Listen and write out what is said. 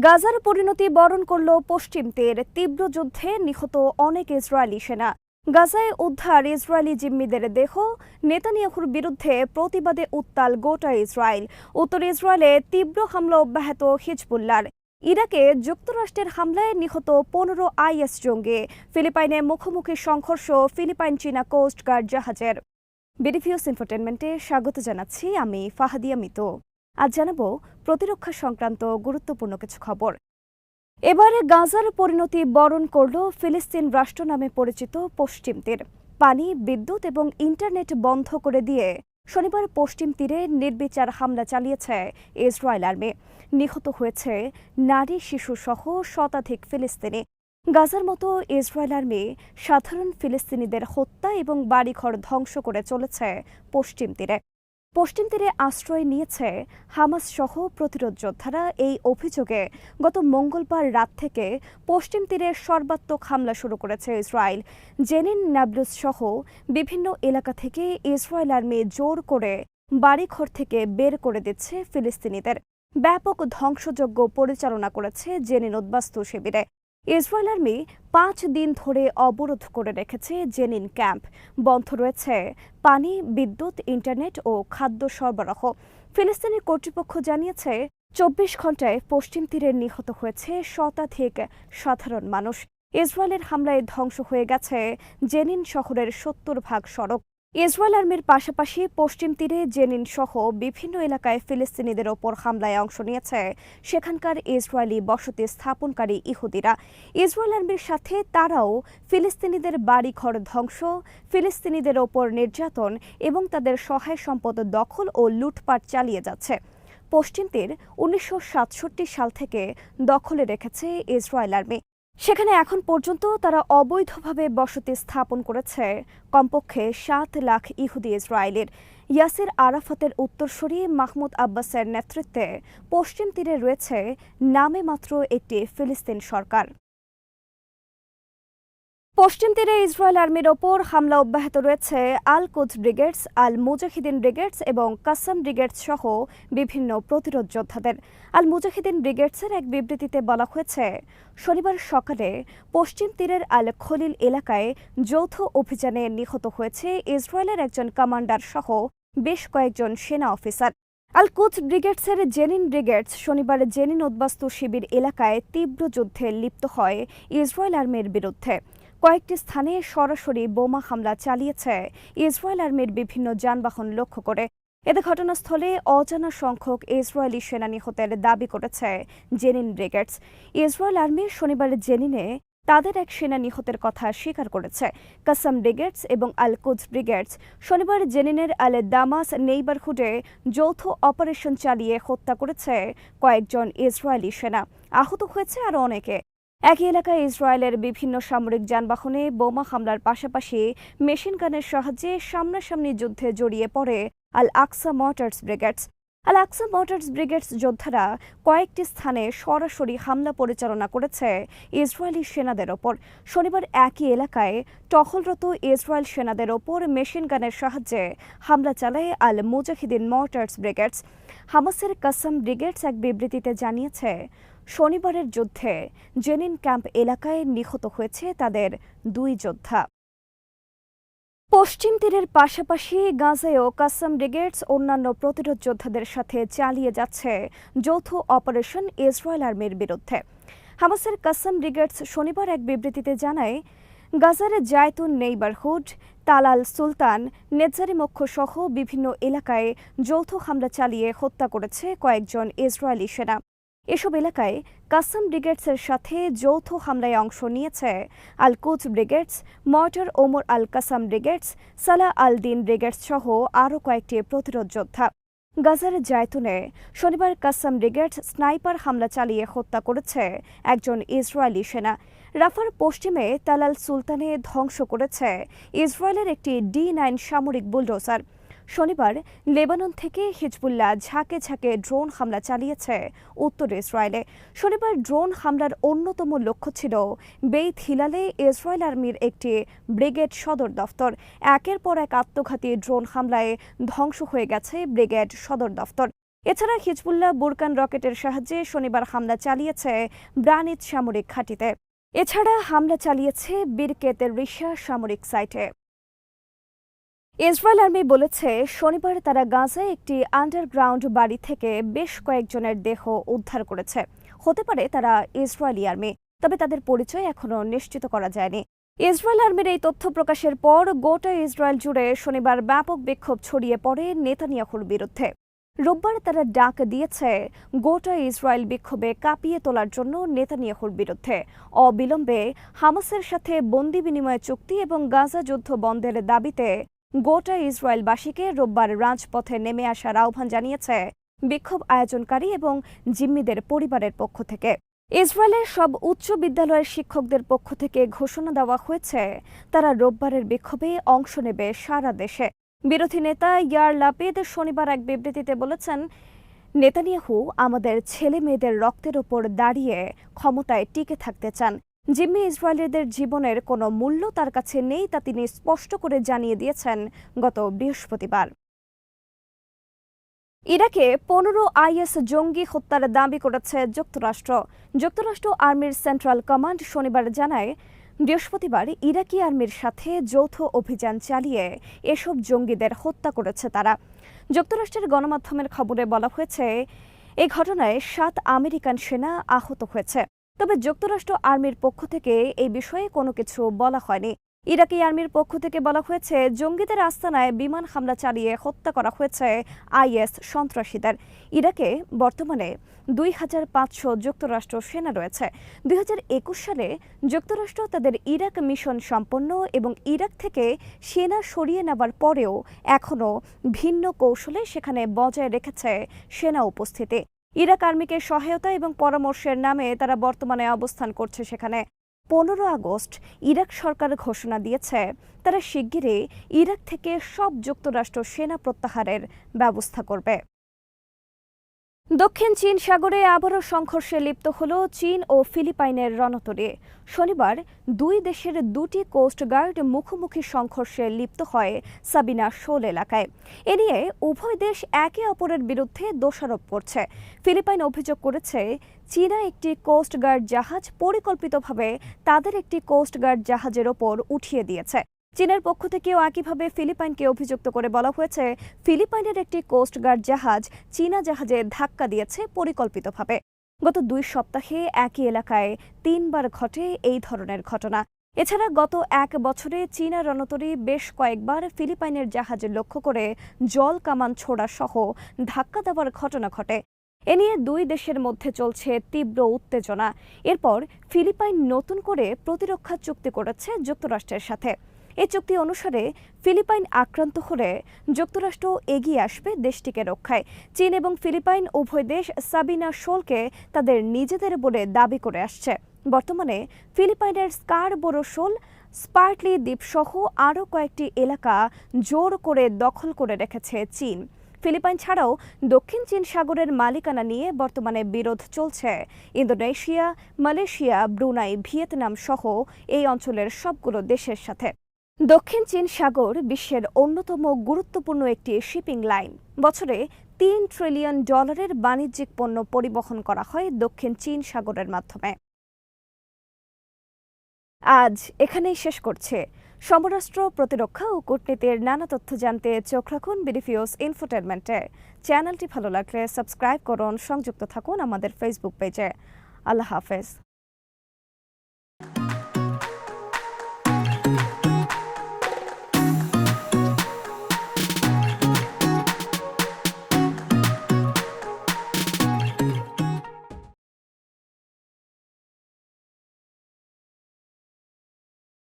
গাজার পরিণতি বরণ করল পশ্চিম তীর। তীব্র যুদ্ধে নিহত অনেক ইসরায়েলি সেনা। গাজায় উদ্ধার ইসরায়েলি জিম্মিদের দেহ। নেতানিয়াহুর বিরুদ্ধে প্রতিবাদে উত্তাল গোটা ইসরায়েল। উত্তর ইসরায়েলে তীব্র হামলা অব্যাহত হিজবুল্লাহর। ইরাকে যুক্তরাষ্ট্রের হামলায় নিহত 15 আইএস জঙ্গি। ফিলিপাইনে মুখোমুখি সংঘর্ষ ফিলিপাইন চীনা কোস্টগার্ড জাহাজের। বিডিভিউস ইনফোটেনমেন্টে স্বাগত জানাচ্ছি আমি ফাহাদিয়া মিতু। আজ জানাবো প্রতিরক্ষা সংক্রান্ত গুরুত্বপূর্ণ কিছু খবর। এবারে গাজার পরিণতি বরণ করল ফিলিস্তিন রাষ্ট্র নামে পরিচিত পশ্চিম তীর। পানি, বিদ্যুৎ এবং ইন্টারনেট বন্ধ করে দিয়ে শনিবার পশ্চিম তীরে নির্বিচার হামলা চালিয়েছে ইসরায়েল আর্মি। নিহত হয়েছে নারী, শিশুসহ শতাধিক ফিলিস্তিনি। গাজার মতো ইসরায়েল আর্মি সাধারণ ফিলিস্তিনিদের হত্যা এবং বাড়িঘর ধ্বংস করে চলেছে পশ্চিম তীরে। পশ্চিম তীরে আশ্রয় নিয়েছে হামাস সহ প্রতিরোধ যোদ্ধারা। এই অভিযোগে গত মঙ্গলবার রাত থেকে পশ্চিম তীরে সর্বাত্মক হামলা শুরু করেছে ইসরায়েল। জেনিন, নাবলুস সহ বিভিন্ন এলাকা থেকে ইসরায়েল আর্মি জোর করে বাড়িঘর থেকে বের করে দিচ্ছে ফিলিস্তিনিদের। ব্যাপক ধ্বংসযজ্ঞ পরিচালনা করেছে জেনিন উদ্বাস্তু শিবিরে। ইসরায়েল আর্মি 5 দিন ধরে অবরোধ করে রেখেছে জেনিন ক্যাম্প। বন্ধ রয়েছে পানি, বিদ্যুৎ, ইন্টারনেট ও খাদ্য সরবরাহ। ফিলিস্তিনি কর্তৃপক্ষ জানিয়েছে 24 ঘণ্টায় পশ্চিম তীরে নিহত হয়েছে শতাধিক সাধারণ মানুষ। ইসরায়েলের হামলায় ধ্বংস হয়ে গেছে জেনিন শহরের 70% সড়ক। ইসরায়েল আর্মির পাশাপাশি পশ্চিম তীরে জেনিন সহ বিভিন্ন এলাকায় ফিলিস্তিনিদের ওপর হামলায় অংশ নিয়েছে সেখানকার ইসরায়েলি বসতি স্থাপনকারী ইহুদিরা। ইসরায়েল আর্মির সাথে তারাও ফিলিস্তিনিদের বাড়িঘর ধ্বংস, ফিলিস্তিনিদের ওপর নির্যাতন এবং তাদের সহায় সম্পদ দখল ও লুটপাট চালিয়ে যাচ্ছে। পশ্চিম তীর 1967 সাল থেকে দখলে রেখেছে ইসরায়েল আর্মি। সেখানে এখন পর্যন্ত তারা অবৈধভাবে বসতি স্থাপন করেছে কমপক্ষে 7 লাখ ইহুদি ইসরায়েলের। ইয়াসির আরাফাতের উত্তরসূরি মাহমুদ আব্বাসের নেতৃত্বে পশ্চিম তীরে রয়েছে নামে মাত্র একটি ফিলিস্তিন সরকার। পশ্চিম তীরে ইসরায়েল আর্মির ওপর হামলা অব্যাহত রয়েছে আল কুদস ব্রিগেডস, আল মুজাহিদিন ব্রিগেডস এবং কাসাম ব্রিগেডস সহ বিভিন্ন প্রতিরোধ যোদ্ধাদের। আল মুজাহিদিন ব্রিগেডসের এক বিবৃতিতে বলা হয়েছে, শনিবার সকালে পশ্চিম তীরের আল খলিল এলাকায় যৌথ অভিযানে নিহত হয়েছে ইসরায়েলের একজন কমান্ডার সহ বেশ কয়েকজন সেনা অফিসার। আল কুদস ব্রিগেডসের জেনিন ব্রিগেডস শনিবার জেনিন উদ্বাস্তু শিবির এলাকায় তীব্র যুদ্ধে লিপ্ত হয় ইসরায়েল আর্মির বিরুদ্ধে। কয়েকটি স্থানে সরাসরি বোমা হামলা চালিয়েছে ইসরায়েল আর্মির বিভিন্ন যানবাহন লক্ষ্য করে। এতে ঘটনাস্থলে অজানা সংখ্যক ইসরায়েলি সেনা নিহতের দাবি করেছে জেনিন ব্রিগেডস। ইসরায়েল আর্মি শনিবার জেনিনে তাদের এক সেনা নিহতের কথা স্বীকার করেছে। কাসাম ব্রিগেডস এবং আল কুদস ব্রিগেডস শনিবার জেনিনের আল দামাস নেইবারহুডে যৌথ অপারেশন চালিয়ে হত্যা করেছে কয়েকজন ইসরায়েলি সেনা। আহত হয়েছে আরও অনেকে। একই এলাকায় ইসরায়েলের বিভিন্ন সামরিক যানবাহনে বোমা হামলার পাশাপাশি মেশিন গানের সাহায্যে সামনাসামনি যুদ্ধে জড়িয়ে পড়ে আল আকসা মর্টার্স ব্রিগেডস। আল আকসা মর্টার্স ব্রিগেডস যোদ্ধারা কয়েকটি স্থানে সরাসরি হামলা পরিচালনা করেছে ইসরায়েলি সেনাদের ওপর। শনিবার একই এলাকায় টহলরত ইসরায়েল সেনাদের ওপর মেশিন গানের সাহায্যে হামলা চালায় আল মুজাহিদিন মর্টার্স ব্রিগেডস। হামাসের কাসাম ব্রিগেডস এক বিবৃতিতে জানিয়েছে, শনিবারের যুদ্ধে জেনিন ক্যাম্প এলাকায় নিহত হয়েছে তাদের 2 যোদ্ধা। পশ্চিম তীরের পাশাপাশি গাজায়ও কাসাম ব্রিগেডস অন্যান্য প্রতিরোধ যোদ্ধাদের সাথে চালিয়ে যাচ্ছে যৌথ অপারেশন ইসরায়েল আর্মির বিরুদ্ধে। হামাসের কাসাম ব্রিগেডস শনিবার এক বিবৃতিতে জানায়, গাজার জায়তুন নেইবারহুড, তাল আল সুলতান, নেজারি মক্ষ সহ বিভিন্ন এলাকায় যৌথ হামলা চালিয়ে হত্যা করেছে কয়েকজন ইসরায়েলি সেনা। এসব এলাকায় কাসাম ব্রিগেডসের সাথে যৌথ হামলায় অংশ নিয়েছে আল কুদস ব্রিগেডস, মর্টার ওমর আল কাসাম ব্রিগেডস, সালাহ আল দিন ব্রিগেডস সহ আরও কয়েকটি প্রতিরোধ যোদ্ধা। গাজার জায়তুনে শনিবার কাসাম ব্রিগেডস স্নাইপার হামলা চালিয়ে হত্যা করেছে একজন ইসরায়েলি সেনা। রাফার পশ্চিমে তাল আল সুলতানে ধ্বংস করেছে ইসরায়েলের একটি D9 সামরিক বুলডোজার। শনিবার লেবানন থেকে হিজবুল্লাহ ঝাঁকে ঝাঁকে ড্রোন হামলা চালিয়েছে উত্তর ইসরায়েলে। শনিবার ড্রোন হামলার অন্যতম লক্ষ্য ছিল বেইত হিলালে ইসরায়েল আর্মির একটি ব্রিগেড সদর দফতর। একের পর এক আত্মঘাতী ড্রোন হামলায় ধ্বংস হয়ে গেছে ব্রিগেড সদর দফতর। এছাড়া হিজবুল্লাহ বুরকান রকেটের সাহায্যে শনিবার হামলা চালিয়েছে ব্রানিত সামরিক ঘাঁটিতে। এছাড়া হামলা চালিয়েছে বিরকেত রিশা সামরিক সাইটে। ইসরায়েল আর্মি বলেছে শনিবার তারা গাজায় একটি আন্ডারগ্রাউন্ড বাড়ি থেকে বেশ কয়েকজনের দেহ উদ্ধার করেছে। হতে পারে তারা ইসরায়েলি আর্মি, তবে তাদের পরিচয় এখনও নিশ্চিত করা যায়নি। ইসরায়েল আর্মির এই তথ্য প্রকাশের পর গোটা ইসরায়েল জুড়ে শনিবার ব্যাপক বিক্ষোভ ছড়িয়ে পড়ে নেতানিয়াহুর বিরুদ্ধে। রোববার তারা ডাক দিয়েছে গোটা ইসরায়েল বিক্ষোভে কাঁপিয়ে তোলার জন্য নেতানিয়াহুর বিরুদ্ধে অবিলম্বে হামাসের সাথে বন্দি বিনিময় চুক্তি এবং গাজা যুদ্ধ বন্ধের দাবিতে গোটা ইসরায়েলবাসীকে রোববার রাজপথে নেমে আসার আহ্বান জানিয়েছে বিক্ষোভ আয়োজনকারী এবং জিম্মিদের পরিবারের পক্ষ থেকে। ইসরায়েলের সব উচ্চ বিদ্যালয়ের শিক্ষকদের পক্ষ থেকে ঘোষণা দেওয়া হয়েছে তারা রোববারের বিক্ষোভে অংশ নেবে সারা দেশে। বিরোধী নেতা ইয়ার লাপিদ শনিবার এক বিবৃতিতে বলেছেন, নেতানিয়াহু আমাদের ছেলে মেয়েদের রক্তের ওপর দাঁড়িয়ে ক্ষমতায় টিকে থাকতে চান। জিম্মি ইসরায়েলিদের জীবনের কোনো মূল্য তার কাছে নেই, তা তিনি স্পষ্ট করে জানিয়ে দিয়েছেন গত বৃহস্পতিবার। ইরাকে 15 আইএস জঙ্গি হত্যার দাবি করেছে যুক্তরাষ্ট্র। যুক্তরাষ্ট্র আর্মির সেন্ট্রাল কমান্ড শনিবার জানায়, বৃহস্পতিবার ইরাকি আর্মির সাথে যৌথ অভিযান চালিয়ে এসব জঙ্গিদের হত্যা করেছে তারা। যুক্তরাষ্ট্রের গণমাধ্যমের খবরে বলা হয়েছে, এই ঘটনায় 7 আমেরিকান সেনা আহত হয়েছে। তবে যুক্তরাষ্ট্র আর্মির পক্ষ থেকে এই বিষয়ে কোনো কিছু বলা হয়নি। ইরাকি আর্মির পক্ষ থেকে বলা হয়েছে, জঙ্গিদের আস্তানায় বিমান হামলা চালিয়ে হত্যা করা হয়েছে আইএস সন্ত্রাসীদের। ইরাকে বর্তমানে 2500 যুক্তরাষ্ট্র সেনা রয়েছে। 2021 সালে যুক্তরাষ্ট্র তাদের ইরাক মিশন সম্পন্ন এবং ইরাক থেকে সেনা সরিয়ে নেবার পরেও এখনও ভিন্ন কৌশলে সেখানে বজায় রেখেছে সেনা উপস্থিতি। ইরাক আর্মিকে সহায়তা এবং পরামর্শের নামে তারা বর্তমানে অবস্থান করছে সেখানে। 15 আগস্ট ইরাক সরকার ঘোষণা দিয়েছে তারা শিগগিরই ইরাক থেকে সব যুক্তরাষ্ট্র সেনা প্রত্যাহারের ব্যবস্থা করবে। দক্ষিণ চীন সাগরে আবারও সংঘর্ষে লিপ্ত হল চীন ও ফিলিপাইনের রণতরী। শনিবার দুই দেশের দুটি কোস্টগার্ড মুখোমুখি সংঘর্ষে লিপ্ত হয় সাবিনা শোল এলাকায়। এ নিয়ে উভয় দেশ একে অপরের বিরুদ্ধে দোষারোপ করছে। ফিলিপাইন অভিযোগ করেছে চীনা একটি কোস্টগার্ড জাহাজ পরিকল্পিতভাবে তাদের একটি কোস্টগার্ড জাহাজের ওপর উঠিয়ে দিয়েছে। চীনের পক্ষ থেকেও একইভাবে ফিলিপাইনকে অভিযুক্ত করে বলা হয়েছে, ফিলিপাইনের একটি কোস্টগার্ড জাহাজ চীনা জাহাজে ধাক্কা দিয়েছে পরিকল্পিতভাবে। গত 2 সপ্তাহে একই এলাকায় 3 বার ঘটে এই ধরনের ঘটনা। এছাড়া গত 1 বছরে চীনা রণতরী বেশ কয়েকবার ফিলিপাইনের জাহাজে লক্ষ্য করে জল কামান ছোড়া সহ ধাক্কা দেওয়ার ঘটনা ঘটে। এ নিয়ে দুই দেশের মধ্যে চলছে তীব্র উত্তেজনা। এরপর ফিলিপাইন নতুন করে প্রতিরক্ষা চুক্তি করেছে যুক্তরাষ্ট্রের সাথে। এই চুক্তি অনুসারে ফিলিপাইন আক্রান্ত হলে যুক্তরাষ্ট্র এগিয়ে আসবে দেশটিকে রক্ষায়। চীন এবং ফিলিপাইন উভয় দেশ সাবিনা শোলকে তাদের নিজেদের বলে দাবি করে আসছে। বর্তমানে ফিলিপাইনের স্কারবোরো শোল, স্পার্টলি দ্বীপসহ আরও কয়েকটি এলাকা জোর করে দখল করে রেখেছে চীন। ফিলিপাইন ছাড়াও দক্ষিণ চীন সাগরের মালিকানা নিয়ে বর্তমানে বিরোধ চলছে ইন্দোনেশিয়া, মালয়েশিয়া, ব্রুনাই, ভিয়েতনাম সহ এই অঞ্চলের সবগুলো দেশের সাথে। দক্ষিণ চীন সাগর বিশ্বের অন্যতম গুরুত্বপূর্ণ একটি শিপিং লাইন। বছরে $3 ট্রিলিয়ন বাণিজ্যিক পণ্য পরিবহন করা হয় দক্ষিণ চীন সাগরের মাধ্যমে। আজ এখানেই শেষ করছে। সমরাষ্ট্র, প্রতিরক্ষা ও কূটনীতির নানা তথ্য জানতে চোখ রাখুন বিডিফিউজ ইনফোটেনমেন্টে। চ্যানেলটি ভালো লাগলে সাবস্ক্রাইব করুন, সংযুক্ত থাকুন আমাদের ফেসবুক পেজে। আল্লাহ হাফেজ।